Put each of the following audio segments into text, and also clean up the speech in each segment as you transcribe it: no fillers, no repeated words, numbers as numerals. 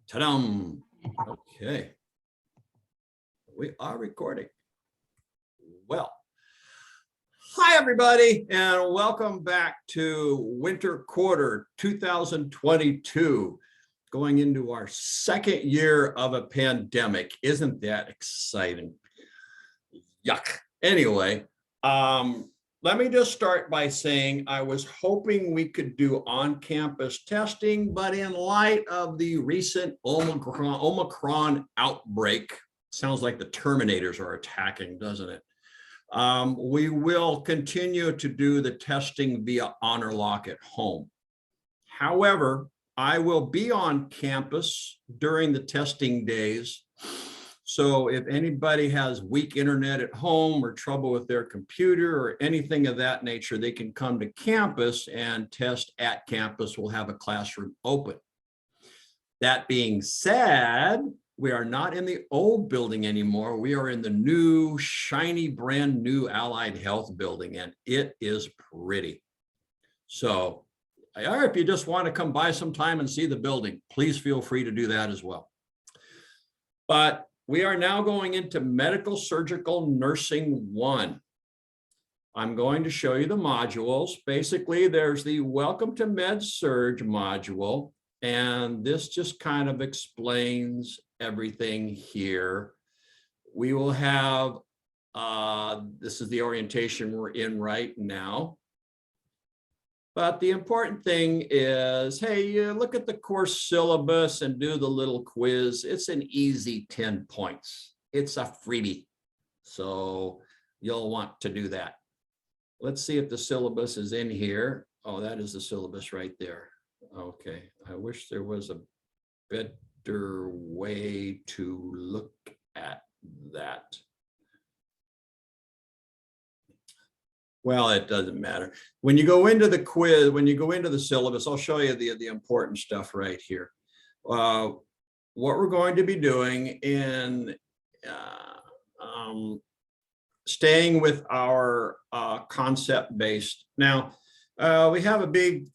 Ta-dum. Okay. We are recording. Well, hi everybody, and welcome back to winter quarter 2022, going into our second year of a pandemic. Isn't that exciting? Yuck. Anyway, let me just start by saying I was hoping we could do on-campus testing, but in light of the recent Omicron outbreak, sounds like the Terminators are attacking, doesn't it? We will continue to do the testing via HonorLock at home. However, I will be on campus during the testing days. So if anybody has weak internet at home or trouble with their computer or anything of that nature, they can come to campus and test at campus. We'll have a classroom open. That being said, we are not in the old building anymore. We are in the new, shiny, brand new Allied Health building, and it is pretty. So if you just want to come by sometime and see the building, please feel free to do that as well. But we are now going into Medical Surgical Nursing 1. I'm going to show you the modules. Basically, there's the Welcome to Med-Surg module, and this just kind of explains everything here. We will have, this is the orientation we're in right now. But the important thing is, hey, you look at the course syllabus and do the little quiz. It's an easy 10 points. It's a freebie. So you'll want to do that. Let's see if the syllabus is in here. Oh, that is the syllabus right there. Okay, I wish there was a better way to look at that. Well, it doesn't matter. When you go into the quiz, when you go into the syllabus, I'll show you the important stuff right here. What we're going to be doing in staying with our concept-based. Now, we have a big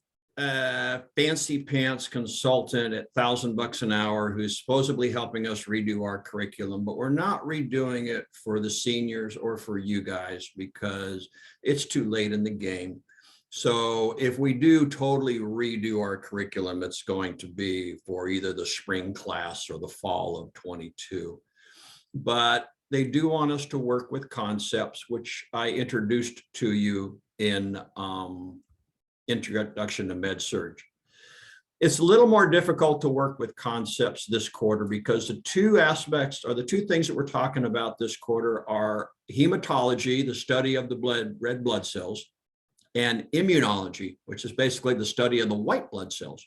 fancy pants consultant at $1,000 an hour who's supposedly helping us redo our curriculum, but we're not redoing it for the seniors or for you guys because it's too late in the game. So if we do totally redo our curriculum, it's going to be for either the spring class or the fall of 22. But they do want us to work with concepts, which I introduced to you in Introduction to Med-Surg. It's a little more difficult to work with concepts this quarter because the two aspects or the two things that we're talking about this quarter are hematology, the study of the red blood cells, and immunology, which is basically the study of the white blood cells.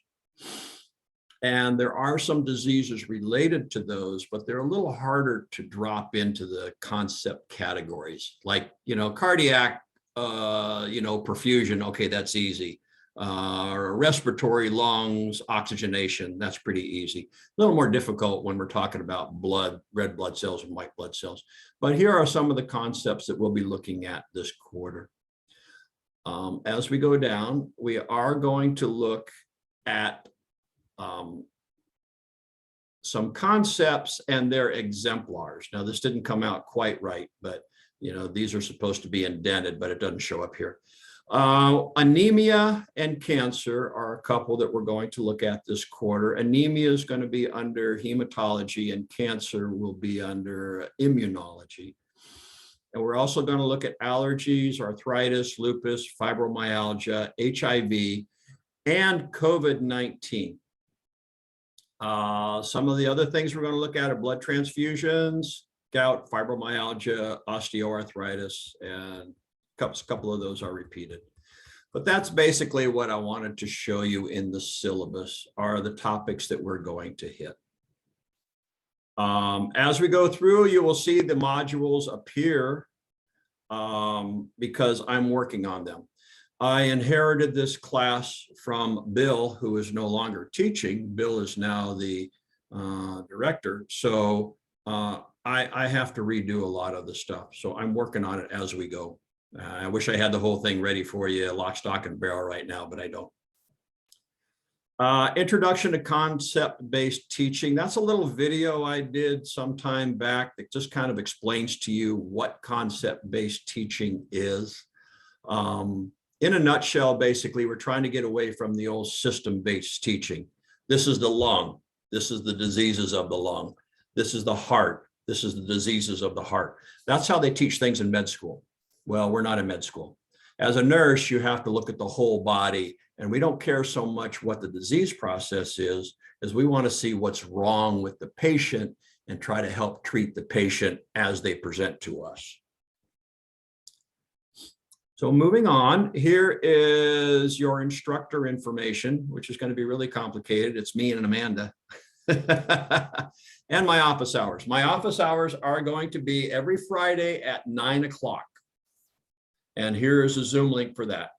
And there are some diseases related to those, but they're a little harder to drop into the concept categories, like, cardiac, perfusion. Okay, that's easy. Respiratory, lungs, oxygenation, that's pretty easy. A little more difficult when we're talking about blood, red blood cells and white blood cells. But here are some of the concepts that we'll be looking at this quarter. As we go down, we are going to look at some concepts and their exemplars. Now, this didn't come out quite right, but these are supposed to be indented, but it doesn't show up here. Anemia and cancer are a couple that we're going to look at this quarter. Anemia is going to be under hematology and cancer will be under immunology. And we're also going to look at allergies, arthritis, lupus, fibromyalgia, HIV, and COVID-19. Some of the other things we're going to look at are blood transfusions, gout, fibromyalgia, osteoarthritis, and a couple of those are repeated. But that's basically what I wanted to show you in the syllabus are the topics that we're going to hit. As we go through, you will see the modules appear because I'm working on them. I inherited this class from Bill, who is no longer teaching. Bill is now the director. So I have to redo a lot of the stuff. So I'm working on it as we go. I wish I had the whole thing ready for you, lock, stock, and barrel right now, but I don't. Introduction to concept-based teaching. That's a little video I did some time back that just kind of explains to you what concept-based teaching is. In a nutshell, basically, we're trying to get away from the old system-based teaching. This is the lung. This is the diseases of the lung. This is the heart. This is the diseases of the heart. That's how they teach things in med school. Well, we're not in med school. As a nurse, you have to look at the whole body, and we don't care so much what the disease process is, as we want to see what's wrong with the patient and try to help treat the patient as they present to us. So moving on, here is your instructor information, which is going to be really complicated. It's me and Amanda. And my office hours. My office hours are going to be every Friday at 9 o'clock. And here is a Zoom link for that.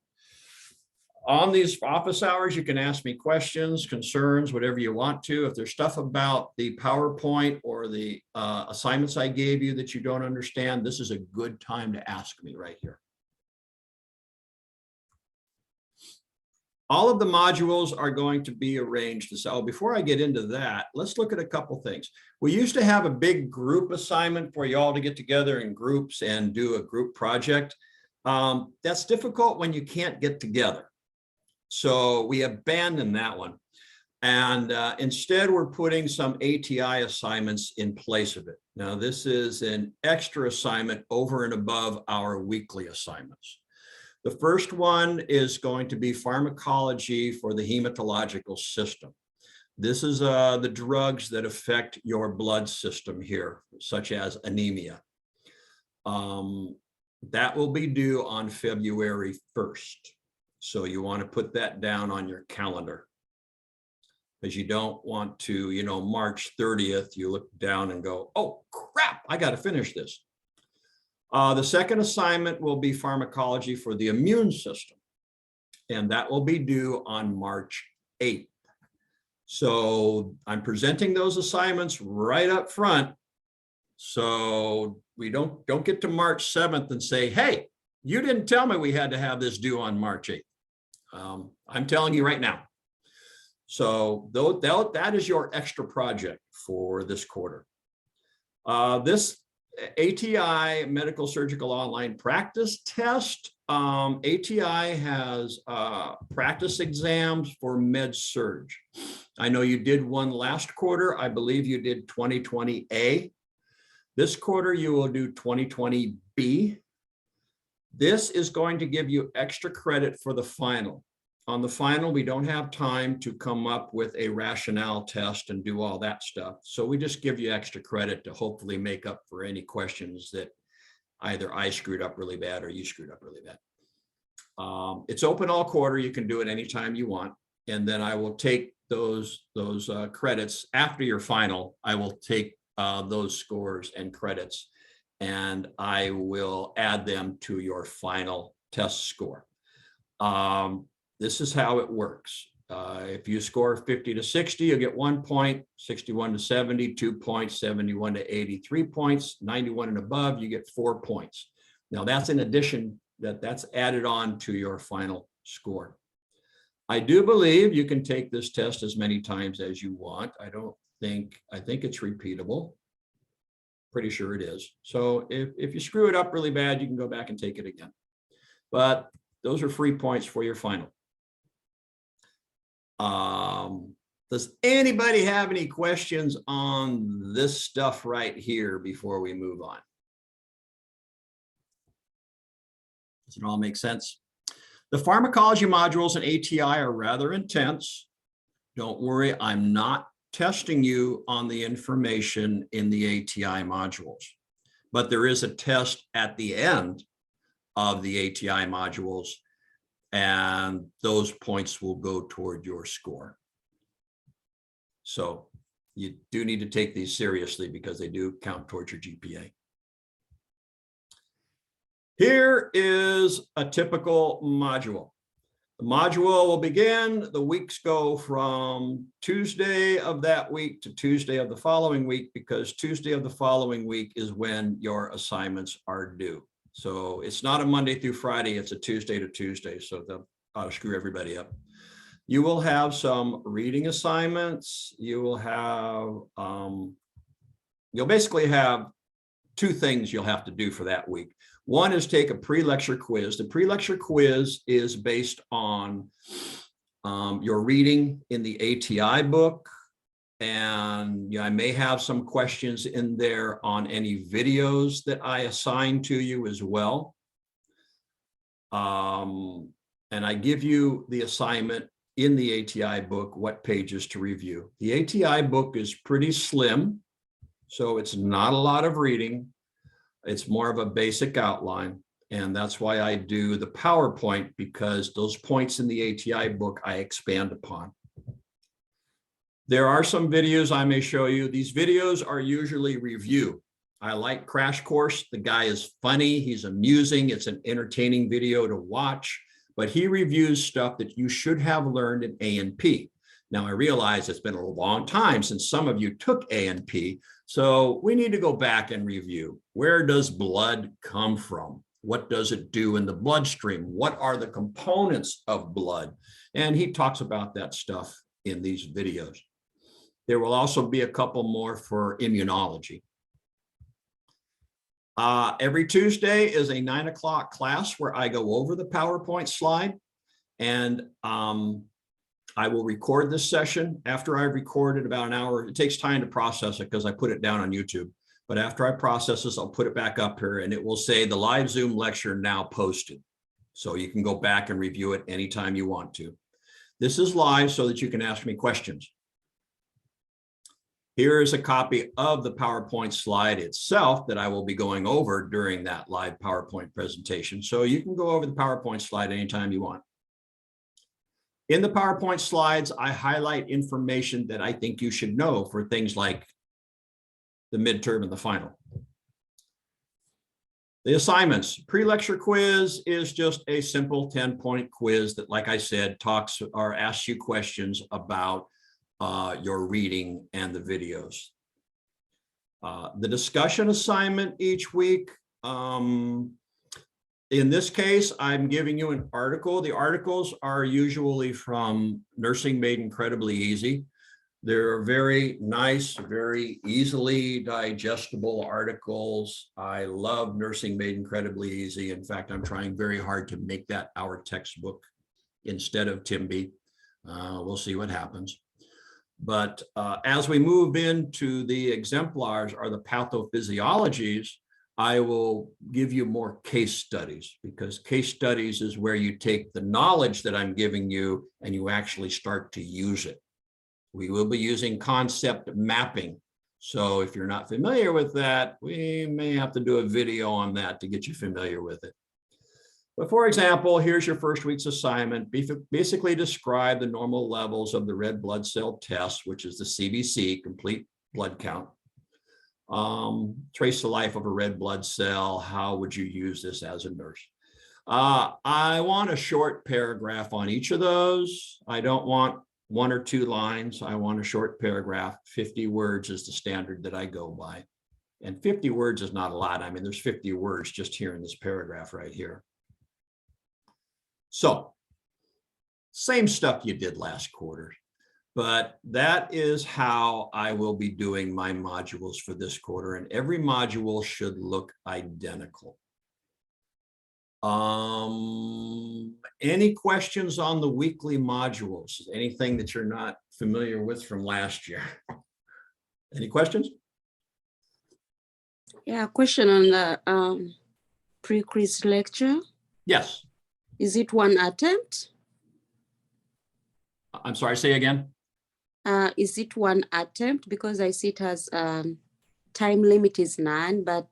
On these office hours, you can ask me questions, concerns, whatever you want to. If there's stuff about the PowerPoint or the assignments I gave you that you don't understand, this is a good time to ask me right here. All of the modules are going to be arranged. So before I get into that, let's look at a couple things. We used to have a big group assignment for you all to get together in groups and do a group project. That's difficult when you can't get together. So we abandoned that one. And instead, we're putting some ATI assignments in place of it. Now, this is an extra assignment over and above our weekly assignments. The first one is going to be pharmacology for the hematological system. This is the drugs that affect your blood system here, such as anemia. That will be due on February 1st. So you want to put that down on your calendar, because you don't want to, you know, March 30th, you look down and go, oh, crap, I got to finish this. The second assignment will be pharmacology for the immune system, and that will be due on March 8th. So I'm presenting those assignments right up front, so we don't get to March 7th and say, hey, you didn't tell me we had to have this due on March 8th. I'm telling you right now. So that is your extra project for this quarter. This ATI Medical Surgical Online Practice Test. ATI has practice exams for Med-Surg. I know you did one last quarter. I believe you did 2020A. This quarter, you will do 2020B. This is going to give you extra credit for the final. On the final, we don't have time to come up with a rationale test and do all that stuff. So we just give you extra credit to hopefully make up for any questions that either I screwed up really bad or you screwed up really bad. It's open all quarter. You can do it anytime you want. And then I will take those credits after your final. I will take those scores and credits, and I will add them to your final test score. This is how it works. If you score 50 to 60, you'll get 1 point, 61 to 70, 2 points, 71 to 80, 3 points, 91 and above, you get 4 points. Now that's in addition, that's added on to your final score. I do believe you can take this test as many times as you want. I think it's repeatable. Pretty sure it is. So if you screw it up really bad, you can go back and take it again. But those are free points for your final. Does anybody have any questions on this stuff right here before we move on? Does it all make sense? The pharmacology modules in ATI are rather intense. Don't worry, I'm not testing you on the information in the ATI modules, but there is a test at the end of the ATI modules, and those points will go toward your score. So you do need to take these seriously because they do count towards your GPA. Here is a typical module. The module will begin, the weeks go from Tuesday of that week to Tuesday of the following week, because Tuesday of the following week is when your assignments are due. So it's not a Monday through Friday, it's a Tuesday to Tuesday. So that'll screw everybody up. You will have some reading assignments. You will have, you'll basically have two things you'll have to do for that week. One is take a pre-lecture quiz. The pre-lecture quiz is based on your reading in the ATI book. And I may have some questions in there on any videos that I assign to you as well. And I give you the assignment in the ATI book, what pages to review. The ATI book is pretty slim, so it's not a lot of reading. It's more of a basic outline. And that's why I do the PowerPoint, because those points in the ATI book I expand upon. There are some videos I may show you. These videos are usually review. I like Crash Course. The guy is funny. He's amusing. It's an entertaining video to watch, but he reviews stuff that you should have learned in A&P. Now, I realize it's been a long time since some of you took A&P, so we need to go back and review. Where does blood come from? What does it do in the bloodstream? What are the components of blood? And he talks about that stuff in these videos. There will also be a couple more for immunology. Every Tuesday is a 9 o'clock class where I go over the PowerPoint slide, and I will record this session. After I've recorded about an hour, it takes time to process it because I put it down on YouTube. But after I process this, I'll put it back up here and it will say the live Zoom lecture now posted. So you can go back and review it anytime you want to. This is live so that you can ask me questions. Here is a copy of the PowerPoint slide itself that I will be going over during that live PowerPoint presentation. So you can go over the PowerPoint slide anytime you want. In the PowerPoint slides, I highlight information that I think you should know for things like the midterm and the final. The assignments, pre-lecture quiz is just a simple 10-point quiz that, like I said, talks or asks you questions about your reading and the videos. The discussion assignment each week, in this case, I'm giving you an article. The articles are usually from Nursing Made Incredibly Easy. They're very nice, very easily digestible articles. I love Nursing Made Incredibly Easy. In fact, I'm trying very hard to make that our textbook instead of TIMBY. We'll see what happens. But as we move into the exemplars or the pathophysiologies, I will give you more case studies, because case studies is where you take the knowledge that I'm giving you and you actually start to use it. We will be using concept mapping. So if you're not familiar with that, we may have to do a video on that to get you familiar with it. But for example, here's your first week's assignment. Basically describe the normal levels of the red blood cell test, which is the CBC, complete blood count. Trace the life of a red blood cell. How would you use this as a nurse? I want a short paragraph on each of those. I don't want 1 or 2 lines. I want a short paragraph. 50 words is the standard that I go by. And 50 words is not a lot. I mean, there's 50 words just here in this paragraph right here. So, same stuff you did last quarter, but that is how I will be doing my modules for this quarter, and every module should look identical. Any questions on the weekly modules? Anything that you're not familiar with from last year? Any questions? Yeah, question on the pre-quiz lecture. Yes. Is it 1 attempt? I'm sorry, say again. Is it 1 attempt? Because I see it has time limit is none, but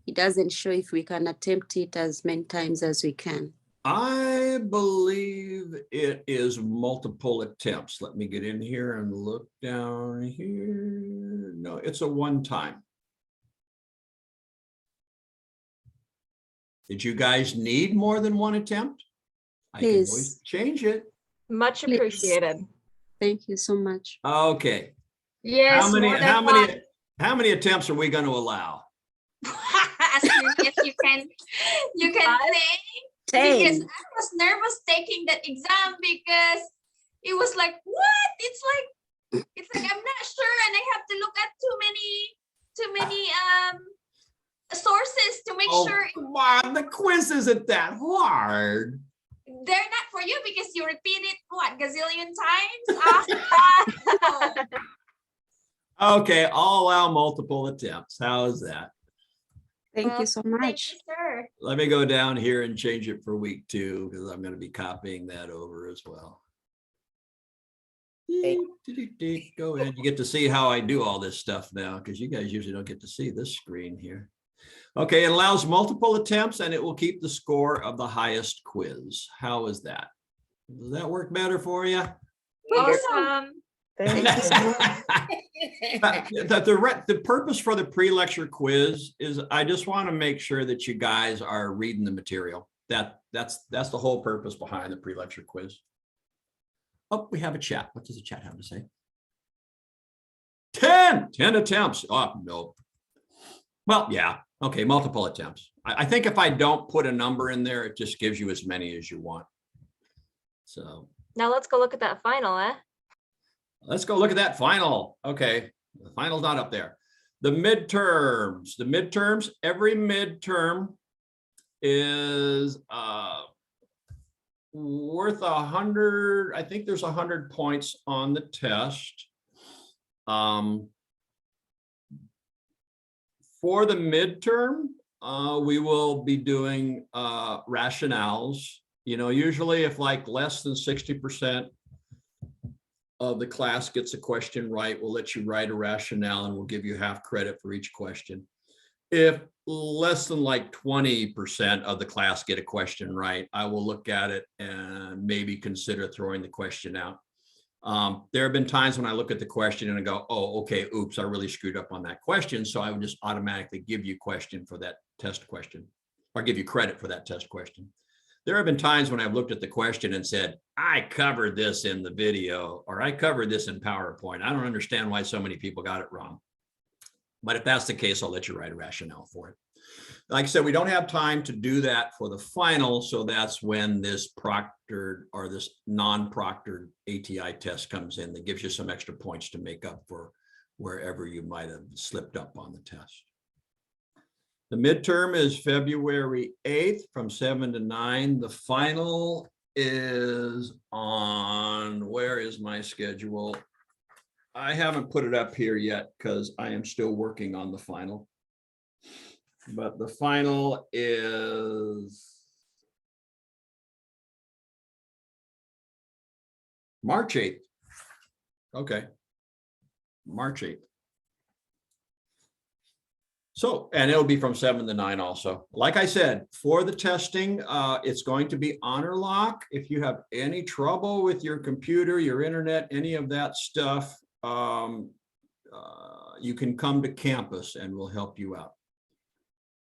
it doesn't show if we can attempt it as many times as we can. I believe it is multiple attempts. Let me get in here and look down here. No, it's a one-time. Did you guys need more than 1 attempt? I can always change it. Much appreciated. Thank you so much. Okay. Yes. How many attempts are we going to allow? As many as you can say. 10. Because I was nervous taking that exam because it was like, what? It's like I'm not sure, and I have to look at too many sources to make Oh, sure come on, the quiz isn't that hard. they're not for you because you repeat it what gazillion times. Okay, I'll allow multiple attempts. How is that? Thank Well, you so Thank much. you, sir. Let me go down here and change it for week 2 because I'm going to be copying that over as well. Go ahead. You get to see how I do all this stuff now because you guys usually don't get to see this screen here. Okay, it allows multiple attempts and it will keep the score of the highest quiz. How is that? Does that work better for you? Awesome. The purpose for the pre-lecture quiz is I just want to make sure that you guys are reading the material. That's the whole purpose behind the pre-lecture quiz. Oh, we have a chat. What does the chat have to say? 10 attempts. Oh, no. Well, yeah. Okay, multiple attempts. I think if I don't put a number in there, it just gives you as many as you want. So Now let's go look at that final, eh? let's go look at that final. Okay, the final's not up there. The midterms, every midterm is worth 100. I think there's 100 points on the test. For the midterm, we will be doing rationales. You know, usually if like less than 60% of the class gets a question right, we'll let you write a rationale and we'll give you half credit for each question. If less than like 20% of the class get a question right, I will look at it and maybe consider throwing the question out. There have been times when I look at the question and I go, oh, okay, oops, I really screwed up on that question. So I would just automatically give you question for that test question or give you credit for that test question. There have been times when I've looked at the question and said, I covered this in the video or I covered this in PowerPoint. I don't understand why so many people got it wrong. But if that's the case, I'll let you write a rationale for it. Like I said, we don't have time to do that for the final. So that's when this proctored or this non-proctored ATI test comes in that gives you some extra points to make up for wherever you might have slipped up on the test. The midterm is February 8th from 7 to 9. The final is on, where is my schedule? I haven't put it up here yet because I am still working on the final. But the final is March 8th. Okay. March 8th. So, and it'll be from 7 to 9 also. Like I said, for the testing, it's going to be honor lock. If you have any trouble with your computer, your internet, any of that stuff, you can come to campus and we'll help you out.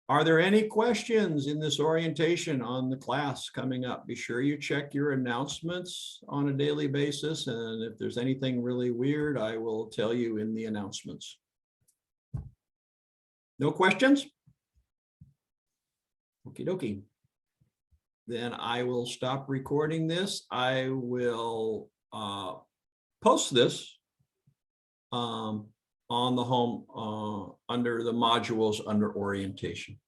Are there any questions in this orientation on the class coming up? Be sure you check your announcements on a daily basis. And if there's anything really weird, I will tell you in the announcements. No questions? Okie dokie. Then I will stop recording this. I will post this on the home under the modules under orientation.